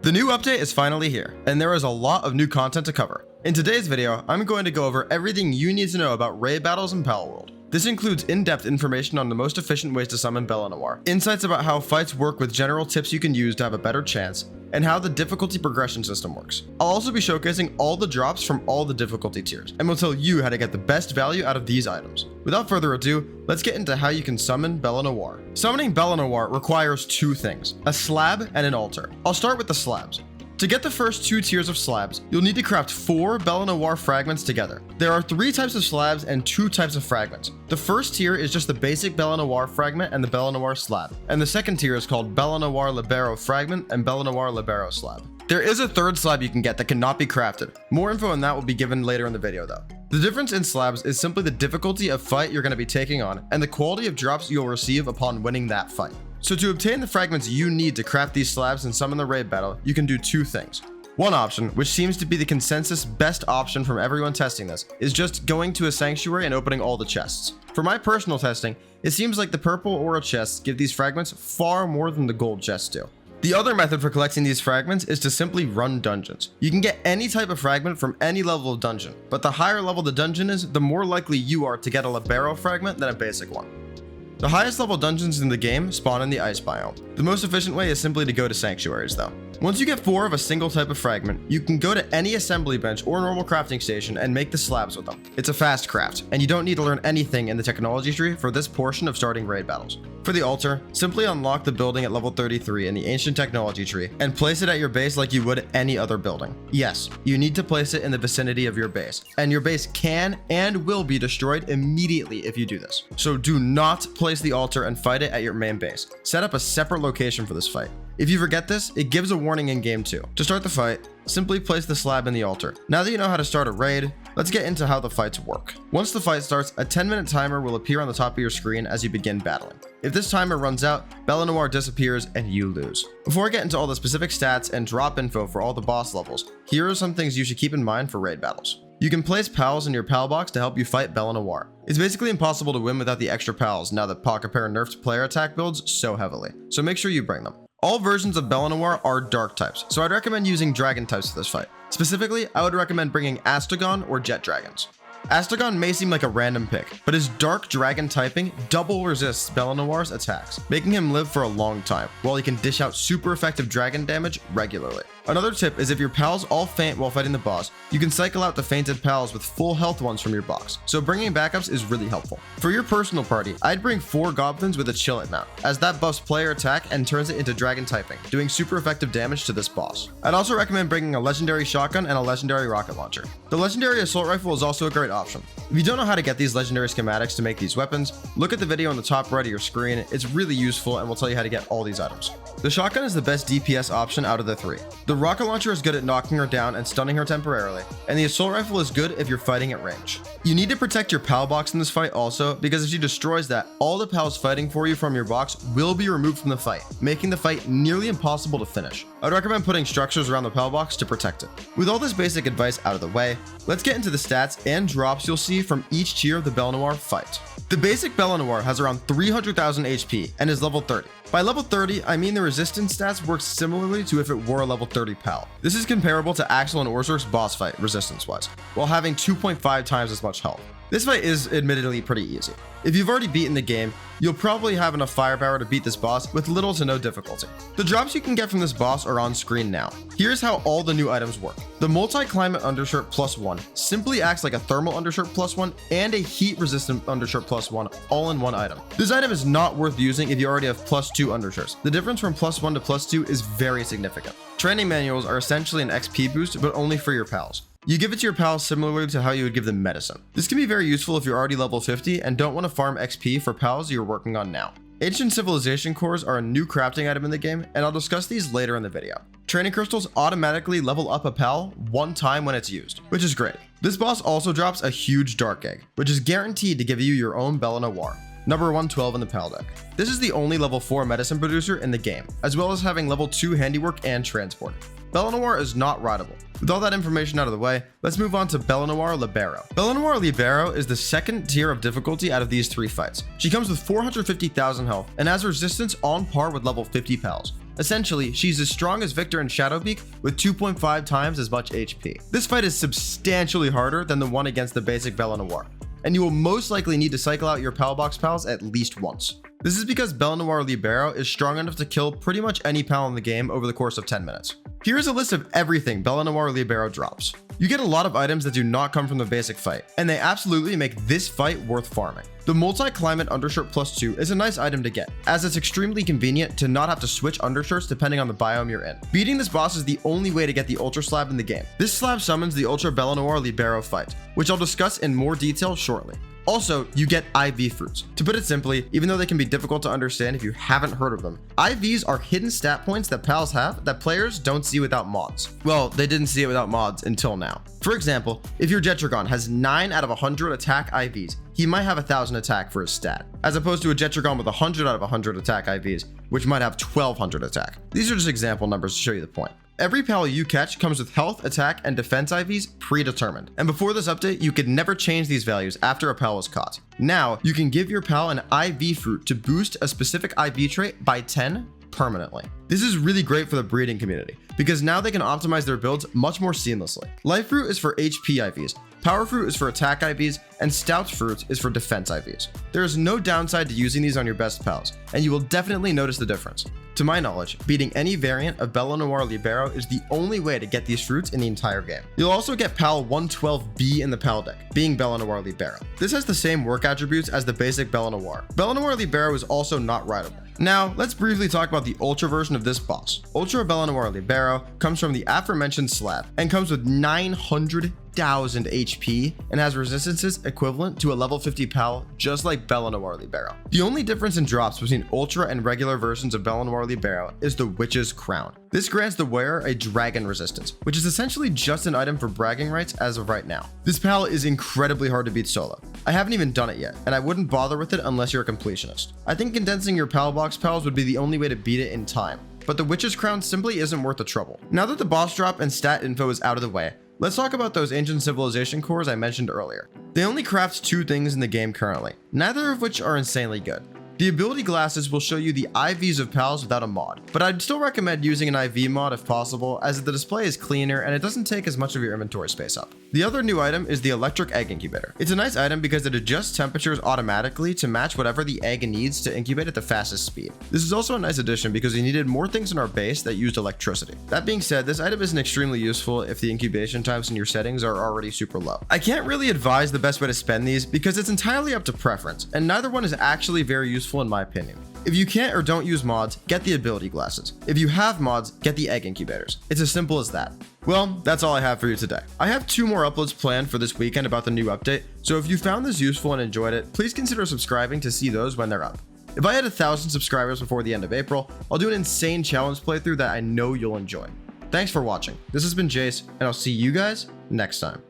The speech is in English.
The new update is finally here, and there is a lot of new content to cover. In today's video, I'm going to go over everything you need to know about raid battles in Palworld. This includes in-depth information on the most efficient ways to summon Bellanoir, insights about how fights work with general tips you can use to have a better chance, and how the difficulty progression system works. I'll also be showcasing all the drops from all the difficulty tiers, and will tell you how to get the best value out of these items. Without further ado, let's get into how you can summon Bellanoir. Summoning Bellanoir requires two things, a slab and an altar. I'll start with the slabs. To get the first two tiers of slabs, you'll need to craft 4 Bellanoir fragments together. There are 3 types of slabs and 2 types of fragments. The first tier is just the basic Bellanoir fragment and the Bellanoir slab, and the second tier is called Bellanoir Libero fragment and Bellanoir Libero slab. There is a third slab you can get that cannot be crafted. More info on that will be given later in the video though. The difference in slabs is simply the difficulty of fight you're going to be taking on and the quality of drops you'll receive upon winning that fight. So to obtain the fragments you need to craft these slabs and summon the raid battle, you can do 2 things. One option, which seems to be the consensus best option from everyone testing this, is just going to a sanctuary and opening all the chests. For my personal testing, it seems like the purple aura chests give these fragments far more than the gold chests do. The other method for collecting these fragments is to simply run dungeons. You can get any type of fragment from any level of dungeon, but the higher level the dungeon is, the more likely you are to get a Libero fragment than a basic one. The highest level dungeons in the game spawn in the ice biome. The most efficient way is simply to go to sanctuaries though. Once you get 4 of a single type of fragment, you can go to any assembly bench or normal crafting station and make the slabs with them. It's a fast craft, and you don't need to learn anything in the technology tree for this portion of starting raid battles. For the altar, simply unlock the building at level 33 in the ancient technology tree and place it at your base like you would any other building. Yes, you need to place it in the vicinity of your base, and your base can and will be destroyed immediately if you do this. So do not place the altar and fight it at your main base. Set up a separate location for this fight. If you forget this, it gives a warning in game too. To start the fight, simply place the slab in the altar. Now that you know how to start a raid, let's get into how the fights work. Once the fight starts, a 10-minute timer will appear on the top of your screen as you begin battling. If this timer runs out, Bellanoir disappears and you lose. Before I get into all the specific stats and drop info for all the boss levels, here are some things you should keep in mind for raid battles. You can place pals in your pal box to help you fight Bellanoir. It's basically impossible to win without the extra pals now that Pocket Pair nerfed player attack builds so heavily, so make sure you bring them. All versions of Bellanoir are dark types, so I'd recommend using dragon types for this fight. Specifically, I would recommend bringing Astagon or Jet Dragons. Astagon may seem like a random pick, but his dark dragon typing double resists Bellanoir's attacks, making him live for a long time, while he can dish out super effective dragon damage regularly. Another tip is if your pals all faint while fighting the boss, you can cycle out the fainted pals with full health ones from your box, so bringing backups is really helpful. For your personal party, I'd bring 4 goblins with a chillet mount, as that buffs player attack and turns it into dragon typing, doing super effective damage to this boss. I'd also recommend bringing a legendary shotgun and a legendary rocket launcher. The legendary assault rifle is also a great option. If you don't know how to get these legendary schematics to make these weapons, look at the video on the top right of your screen. It's really useful and will tell you how to get all these items. The shotgun is the best DPS option out of the 3. The rocket launcher is good at knocking her down and stunning her temporarily, and the assault rifle is good if you're fighting at range. You need to protect your pal box in this fight also, because if she destroys that, all the pals fighting for you from your box will be removed from the fight, making the fight nearly impossible to finish. I'd recommend putting structures around the pal box to protect it. With all this basic advice out of the way, let's get into the stats and drops you'll see from each tier of the Bellanoir fight. The basic Bellanoir has around 300,000 HP and is level 30. By level 30, I mean the resistance stats work similarly to if it were a level 30 pal. This is comparable to Axel and Orzur's boss fight resistance-wise, while having 2.5 times as much health. This fight is admittedly pretty easy. If you've already beaten the game, you'll probably have enough firepower to beat this boss with little to no difficulty. The drops you can get from this boss are on screen now. Here's how all the new items work. The multi-climate undershirt +1 simply acts like a thermal undershirt +1 and a heat-resistant undershirt +1 all in one item. This item is not worth using if you already have +2 undershirts. The difference from +1 to +2 is very significant. Training manuals are essentially an XP boost, but only for your pals. You give it to your pals similarly to how you would give them medicine. This can be very useful if you're already level 50 and don't want to farm XP for pals you're working on now. Ancient Civilization cores are a new crafting item in the game, and I'll discuss these later in the video. Training crystals automatically level up a pal 1 time when it's used, which is great. This boss also drops a huge dark egg, which is guaranteed to give you your own Bellanoir. Number 112 in the pal deck. This is the only level 4 medicine producer in the game, as well as having level 2 handiwork and transport. Bellanoir is not rideable. With all that information out of the way, let's move on to Bellanoir Libero. Bellanoir Libero is the second tier of difficulty out of these 3 fights. She comes with 450,000 health and has resistance on par with level 50 pals. Essentially, she's as strong as Victor and Shadowbeak with 2.5 times as much HP. This fight is substantially harder than the one against the basic Bellanoir, and you will most likely need to cycle out your Palbox pals at least once. This is because Bellanoir Libero is strong enough to kill pretty much any pal in the game over the course of 10 minutes. Here is a list of everything Bellanoir Libero drops. You get a lot of items that do not come from the basic fight, and they absolutely make this fight worth farming. The multi-climate undershirt +2 is a nice item to get, as it's extremely convenient to not have to switch undershirts depending on the biome you're in. Beating this boss is the only way to get the Ultra Slab in the game. This slab summons the Ultra Bellanoir Libero fight, which I'll discuss in more detail shortly. Also, you get IV fruits. To put it simply, even though they can be difficult to understand if you haven't heard of them, IVs are hidden stat points that pals have that players don't see without mods. Well, they didn't see it without mods until now. For example, if your Jetragon has 9 out of 100 attack IVs, he might have 1000 attack for his stat, as opposed to a Jetragon with 100 out of 100 attack IVs, which might have 1200 attack. These are just example numbers to show you the point. Every pal you catch comes with health, attack, and defense IVs predetermined. And before this update, you could never change these values after a pal was caught. Now, you can give your pal an IV fruit to boost a specific IV trait by 10 permanently. This is really great for the breeding community, because now they can optimize their builds much more seamlessly. Life Fruit is for HP IVs, Power Fruit is for attack IVs, and Stout Fruit is for defense IVs. There is no downside to using these on your best pals, and you will definitely notice the difference. To my knowledge, beating any variant of Bellanoir Libero is the only way to get these fruits in the entire game. You'll also get Pal 112B in the pal deck, being Bellanoir Libero. This has the same work attributes as the basic Bellanoir. Bellanoir Libero is also not rideable. Now, let's briefly talk about the Ultra version of this boss. Ultra Bellanoir Libero comes from the aforementioned slab and comes with 900,000 HP and has resistances equivalent to a level 50 pal just like Bellanoir Libero. The only difference in drops between Ultra and regular versions of Bellanoir Libero is the Witch's Crown. This grants the wearer a dragon resistance, which is essentially just an item for bragging rights as of right now. This pal is incredibly hard to beat solo. I haven't even done it yet, and I wouldn't bother with it unless you're a completionist. I think condensing your Palbox pals would be the only way to beat it in time, but the Witch's Crown simply isn't worth the trouble. Now that the boss drop and stat info is out of the way, let's talk about those ancient civilization cores I mentioned earlier. They only craft 2 things in the game currently, neither of which are insanely good. The ability glasses will show you the IVs of pals without a mod, but I'd still recommend using an IV mod if possible, as the display is cleaner and it doesn't take as much of your inventory space up. The other new item is the electric egg incubator. It's a nice item because it adjusts temperatures automatically to match whatever the egg needs to incubate at the fastest speed. This is also a nice addition because we needed more things in our base that used electricity. That being said, this item isn't extremely useful if the incubation times in your settings are already super low. I can't really advise the best way to spend these because it's entirely up to preference, and neither one is actually very useful in my opinion. If you can't or don't use mods, get the ability glasses. If you have mods, get the egg incubators. It's as simple as that. Well, that's all I have for you today. I have 2 more uploads planned for this weekend about the new update, so if you found this useful and enjoyed it, please consider subscribing to see those when they're up. If I hit 1,000 subscribers before the end of April, I'll do an insane challenge playthrough that I know you'll enjoy. Thanks for watching. This has been Jace, and I'll see you guys next time.